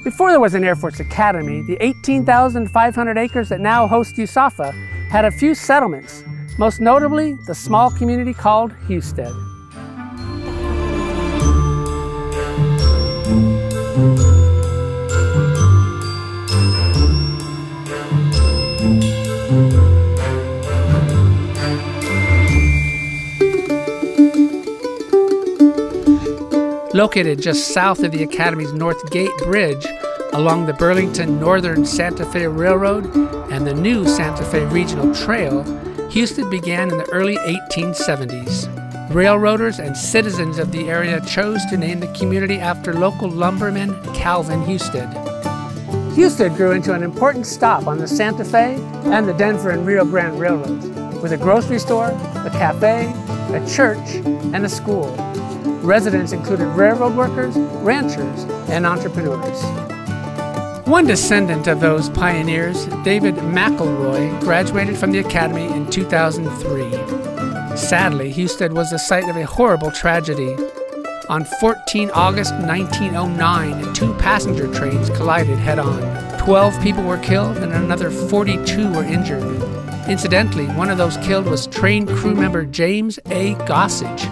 Before there was an Air Force Academy, the 18,500 acres that now host USAFA had a few settlements, most notably the small community called Husted. Located just south of the Academy's North Gate Bridge, along the Burlington Northern Santa Fe Railroad and the new Santa Fe Regional Trail, Husted began in the early 1870s. Railroaders and citizens of the area chose to name the community after local lumberman Calvin Husted. Husted grew into an important stop on the Santa Fe and the Denver and Rio Grande Railroads, with a grocery store, a cafe, a church, and a school. Residents included railroad workers, ranchers, and entrepreneurs. One descendant of those pioneers, David McElroy, graduated from the Academy in 2003. Sadly, Husted was the site of a horrible tragedy. On 14 August 1909, two passenger trains collided head-on. 12 people were killed and another 42 were injured. Incidentally, one of those killed was train crew member James A. Gossage,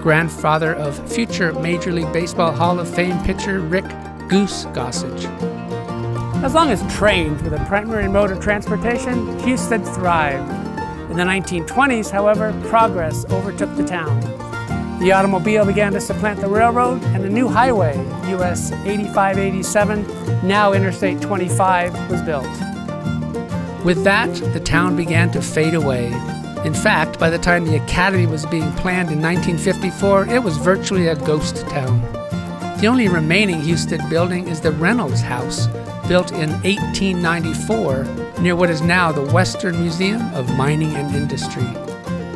grandfather of future Major League Baseball Hall of Fame pitcher Rick Goose Gossage. As long as trains were the primary mode of transportation, Husted thrived. In the 1920s, however, progress overtook the town. The automobile began to supplant the railroad, and a new highway, US 8587, now Interstate 25, was built. With that, the town began to fade away. In fact, by the time the Academy was being planned in 1954, it was virtually a ghost town. The only remaining Husted building is the Reynolds House, built in 1894 near what is now the Western Museum of Mining and Industry.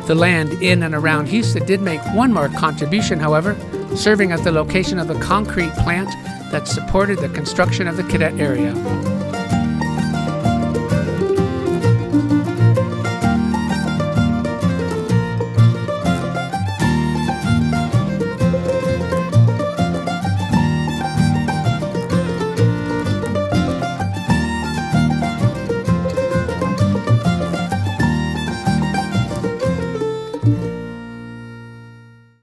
The land in and around Husted did make one more contribution, however, serving as the location of the concrete plant that supported the construction of the cadet area.